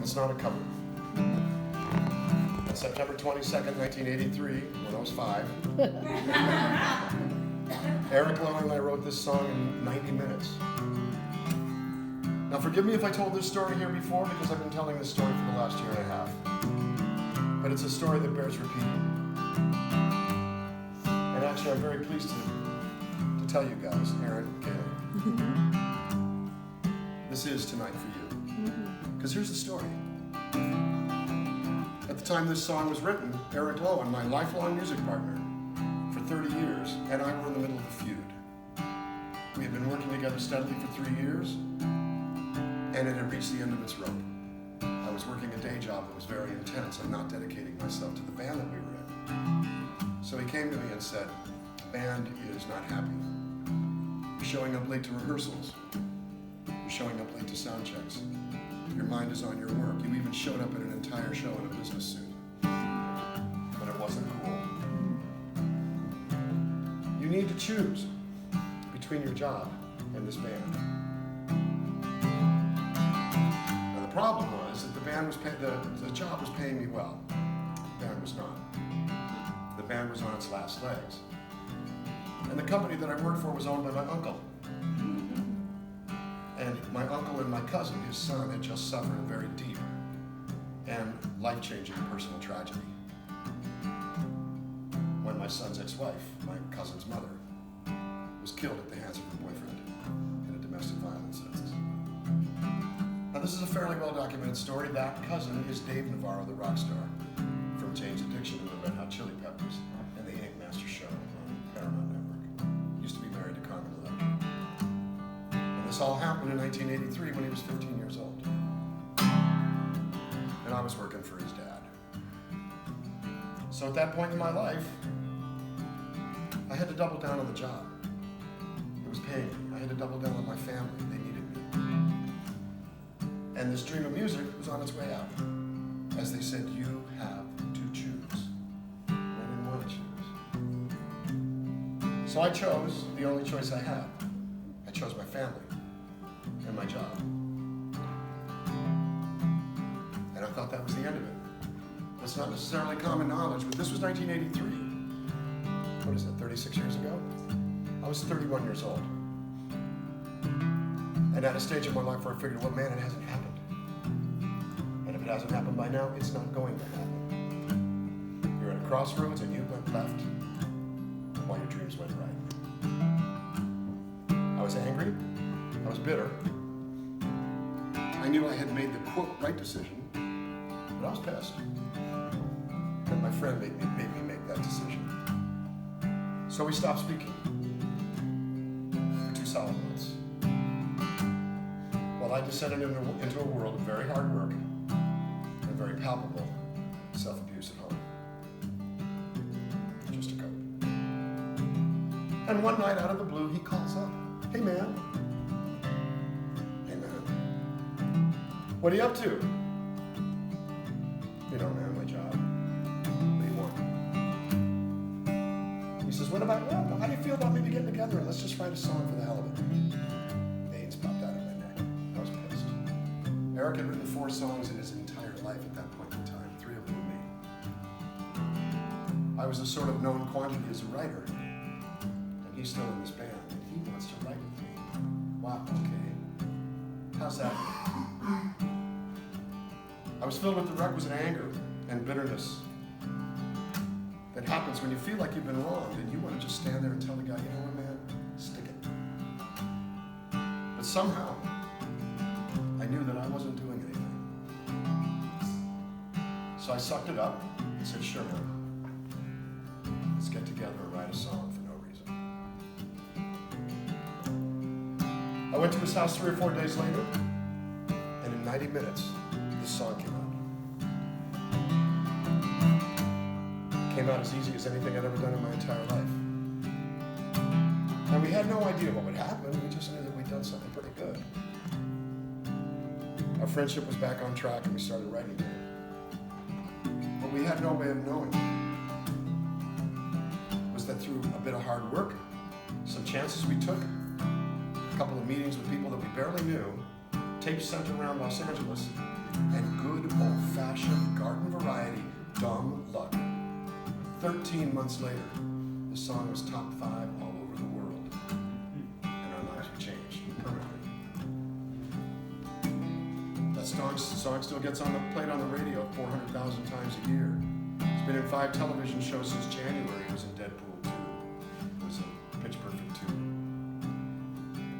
it's not a cover. On September 22nd, 1983, when I was 5, Eric Lowe and I wrote this song in 90 minutes. Now forgive me if I told this story here before, because I've been telling this story for the last year and a half. But it's a story that bears repeating. And actually, I'm very pleased to tell you guys, Aaron, Kaylee, this is tonight for you. Because here's the story. At the time this song was written, Eric Lowen, my lifelong music partner for 30 years, and I were in the middle of a feud. We had been working together steadily for 3 years, and it had reached the end of its rope. I was working a day job that was very intense and not dedicating myself to the band that we were in. So he came to me and said, the band is not happy. You're showing up late to rehearsals. You're showing up late to sound checks. Your mind is on your work. You even showed up at an entire show in a business suit. But it wasn't cool. You need to choose between your job and this band. Now the problem was that the job was paying me well. The band was not. The band was on its last legs. And the company that I worked for was owned by my uncle. And my uncle and my cousin, his son, had just suffered a very deep and life-changing personal tragedy. When my son's ex-wife, my cousin's mother, was killed at the hands of her boyfriend in a domestic violence incident. Now this is a fairly well-documented story. That cousin is Dave Navarro, the rock star, from Jane's Addiction and the Red Hot Chili Peppers and the Ink Master Show on Paramount Network. He used to be married to Carmen Electra. This all happened in 1983 when he was 15 years old. And I was working for his dad. So at that point in my life, I had to double down on the job. It was paying me. I had to double down on my family. They needed me. And this dream of music was on its way out. As they said, you have to choose. And I didn't want to choose. So I chose the only choice I had. I chose my family and my job. And I thought that was the end of it. That's not necessarily common knowledge, but this was 1983. What is that, 36 years ago? I was 31 years old. And at a stage in my life where I figured, well, man, it hasn't happened. And if it hasn't happened by now, it's not going to happen. You're at a crossroads and you went left while your dreams went right. I was angry. I was bitter. I knew I had made the quote right decision, but I was pissed. And my friend made me make that decision. So we stopped speaking for 2 solid months. While I descended into a world of very hard work and very palpable self-abuse at home. Just a cope. And one night out of the blue, he calls up. Hey man. Hey man. What are you up to? You know, man, my job. What do you want? He says, what about, well, how do you feel about maybe getting together and let's just write a song for the hell of it? Veins popped out of my neck. I was pissed. Eric had written 4 songs in his entire life at that point in time, 3 of them with me. I was a sort of known quantity as a writer. And he's still in this band. He wants to write with me. Wow, okay. How's that? I was filled with the requisite anger and bitterness that happens when you feel like you've been wronged and you want to just stand there and tell the guy, you know what, man, stick it. But somehow, I knew that I wasn't doing anything. So I sucked it up and said, sure, man. Let's get together and write a song for no reason. I went to his house 3 or 4 days later, and in 90 minutes, this song came out. It came out as easy as anything I'd ever done in my entire life. And we had no idea what would happen, we just knew that we'd done something pretty good. Our friendship was back on track and we started writing again. What we had no way of knowing was that through a bit of hard work, some chances we took, a couple of meetings with people that we barely knew, tapes sent around Los Angeles, and good old-fashioned garden variety dumb luck. 13 months later, the song was top 5 all over the world, and our lives have changed permanently. That song still gets played on the radio 400,000 times a year. It's been in 5 television shows since January. It was in Deadpool 2. It was in Pitch Perfect 2.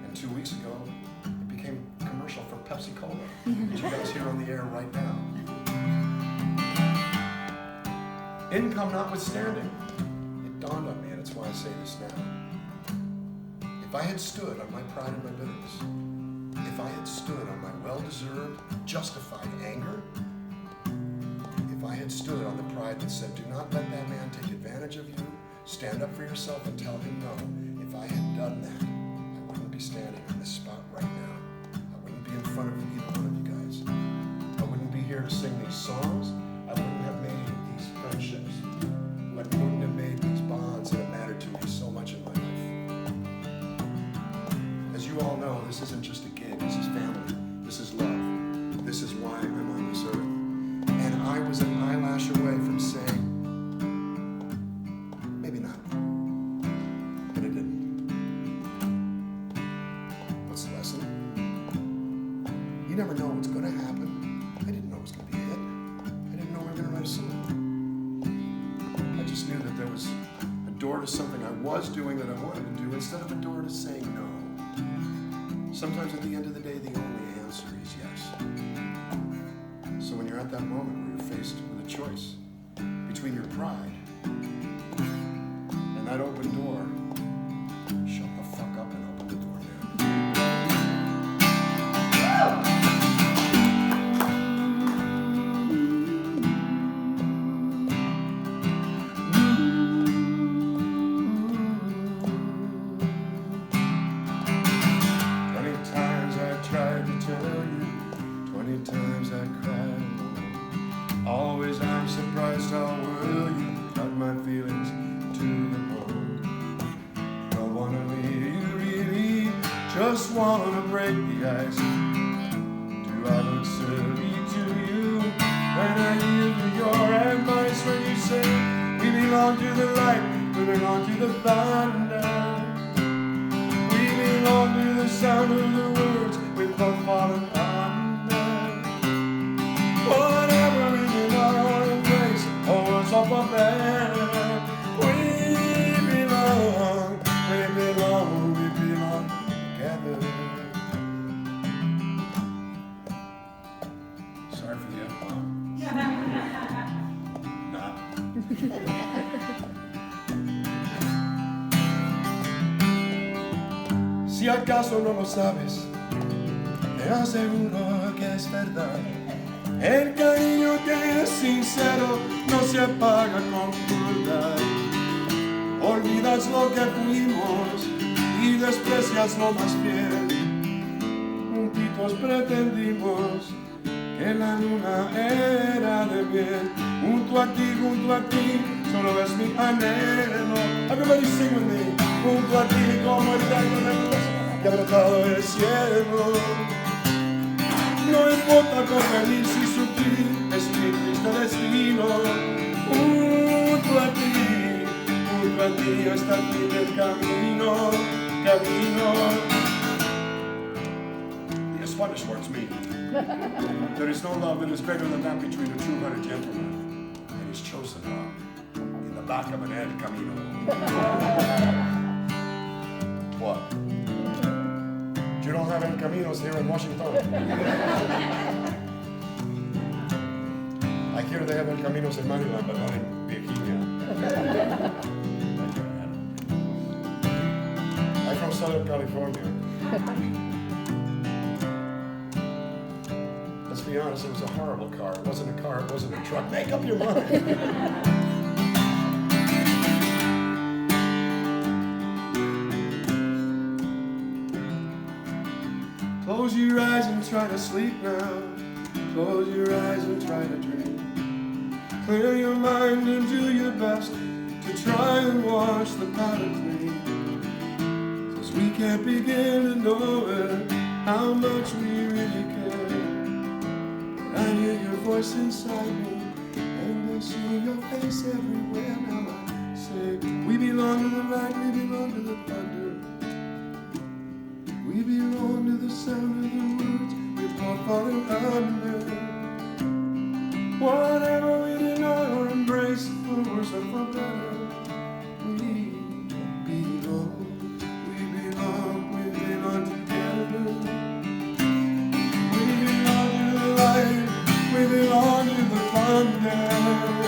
And 2 weeks ago, it became a commercial for Pepsi Cola, which you guys hear on the air right now. Income notwithstanding, it dawned on me, and it's why I say this now. If I had stood on my pride and my bitterness, if I had stood on my well-deserved, justified anger, if I had stood on the pride that said, do not let that man take advantage of you, stand up for yourself and tell him no, if I had done that, I wouldn't be standing on this spot right now. I wouldn't be in front of either one of you guys. I wouldn't be here to sing these songs. I wouldn't have made these friendships. I wouldn't have made these bonds that have mattered to me so much in my life. As you all know, this isn't just a gig. This is family. This is love. This is why I'm on this earth. And I was an eyelash away from saying, maybe not. But it didn't. What's the lesson? You never know what's going to happen. I didn't know it was going to be a hit. I didn't know we were going to write a song. I just knew that there was a door to something I was doing that I wanted to do instead of a door to saying no. Sometimes at the end of the day, the only answer is yes. So when you're at that moment where you're faced with a choice between your pride and that open door, shut the fuck up and open the door, man. Always I'm surprised how well you cut my feelings to the bone. Don't wanna leave you, really just wanna break the ice. Do I look silly to you when I give you your advice? When you say we belong to the light, we belong to the thunder, we belong to the sound of the words we've both fallen under. Whatever is in our embrace, always up up there. We belong together. Sorry for the F-bomb. Nah. Si acaso no lo sabes, te aseguro que es verdad. El cariño que es sincero no se apaga con crueldad. Olvidas lo que fuimos y desprecias lo más fiel. Juntitos pretendimos que la luna era de miel. Junto a ti, solo es mi anhelo. Everybody sing with me. Junto a ti como el gallo de luz que ha brotado el cielo. No importa con feliz y sutil, es mi triste destino. Junto a ti hasta el fin del camino. The Spanish words mean there is no love that is greater than that between a true-hearted gentleman and his chosen one in the back of an El Camino. What? You don't have El Caminos here in Washington. I hear they have El Caminos in Maryland, but not in Virginia. I'm from Southern California. Let's be honest, it was a horrible car. It wasn't a car, it wasn't a truck. Make up your mind. Close your eyes and try to sleep now. Close your eyes and try to dream. Clear your mind and do your best to try and wash the powder clean. 'Cause we can't begin to know it, how much we really care. voice inside me, and I see your face everywhere. Now I say, we belong to the light, we belong to the thunder. We belong to the sound of the words we fought for and under. Whatever we deny or embrace, for worse or for better, we belong together. We belong to the light, we belong to the thunder.